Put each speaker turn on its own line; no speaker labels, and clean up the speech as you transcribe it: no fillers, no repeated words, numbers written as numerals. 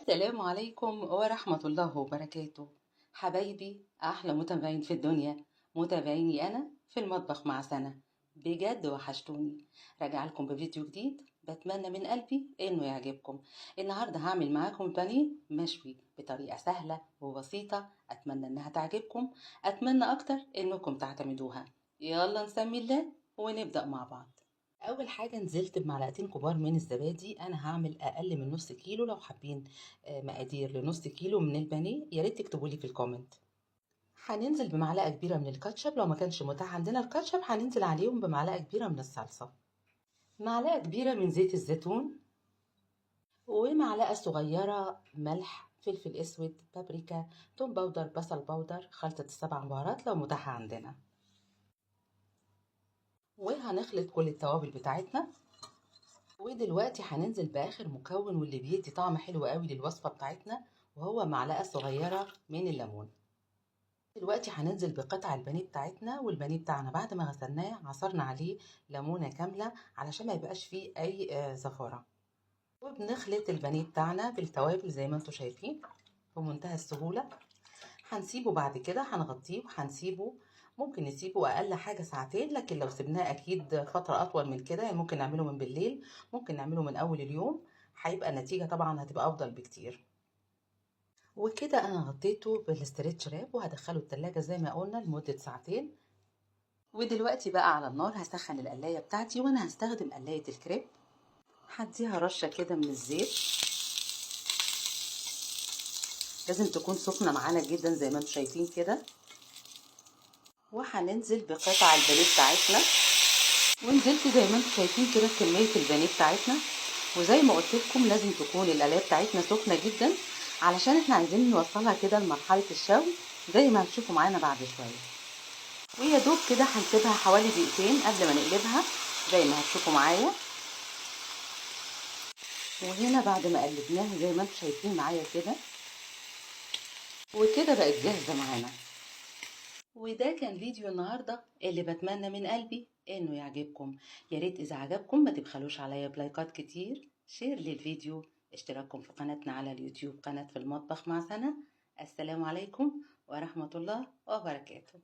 السلام عليكم ورحمة الله وبركاته. حبايبي أحلى متابعين في الدنيا، متابعيني أنا في المطبخ مع سنة. بجد وحشتوني. راجع لكم بفيديو جديد، بتمنى من قلبي إنه يعجبكم. النهاردة هعمل معاكم بانيه مشوي بطريقة سهلة وبسيطة، أتمنى إنها تعجبكم. أتمنى أكتر إنكم تعتمدوها. يلا نسمي الله ونبدأ مع بعض. اول حاجه نزلت بمعلقتين كبار من الزبادي. انا هعمل اقل من نص كيلو. لو حابين مقادير لنص كيلو من البانيه يا ريت تكتبوا لي في الكومنت. هننزل بمعلقه كبيره من الكاتشب، لو ما كانش متاح عندنا الكاتشب هننزل عليهم بمعلقه كبيره من الصلصه، معلقه كبيره من زيت الزيتون، ومعلقه صغيره ملح، فلفل اسود، بابريكا، توم باودر، بصل باودر، خلطه السبع بهارات لو متاحه عندنا. وهنخلط كل التوابل بتاعتنا. ودلوقتي هننزل باخر مكون واللي بيدي طعم حلو قوي للوصفه بتاعتنا، وهو معلقه صغيره من الليمون. دلوقتي هننزل بقطع البانيه بتاعتنا، والبانيه بتاعنا بعد ما غسلناه عصرنا عليه ليمونه كامله علشان ما يبقاش فيه اي زفاره. وبنخلط البانيه بتاعنا بالتوابل زي ما انتم شايفين بمنتهى السهوله. هنسيبه بعد كده، هنغطيه وهنسيبه، ممكن نسيبه اقل حاجه ساعتين، لكن لو سيبناه اكيد فتره اطول من كده، يعني ممكن نعمله من بالليل، ممكن نعمله من اول اليوم، هيبقى النتيجه طبعا هتبقى افضل بكتير. وكده انا غطيته بالاسترتش راب وهدخله التلاجة زي ما قلنا لمده ساعتين. ودلوقتي بقى على النار هسخن القلايه بتاعتي، وانا هستخدم قلايه الكريب. هديها رشه كده من الزيت، لازم تكون سخنه معانا جدا زي ما انتم شايفين كده. وهننزل بقطع البانيه بتاعتنا، ونزلت زي ما انتم شايفين كده كميه البانيه بتاعتنا. وزي ما قلت لكم لازم تكون القلايه بتاعتنا سخنه جدا، علشان احنا عايزين نوصلها كده لمرحله الشوي زي ما هتشوفوا معانا بعد شويه. ويا دوب كده هنسيبها حوالي دقيقتين قبل ما نقلبها زي ما هتشوفوا معايا. وهنا بعد ما قلبناها زي ما انتم شايفين معايا كده، وكده بقت جاهزه معانا. وده كان فيديو النهاردة اللي بتمنى من قلبي انه يعجبكم. يا ريت اذا عجبكم ما تبخلوش عليا بلايكات كتير، شير للفيديو، اشتراككم في قناتنا على اليوتيوب قناة في المطبخ مع سنة. السلام عليكم ورحمة الله وبركاته.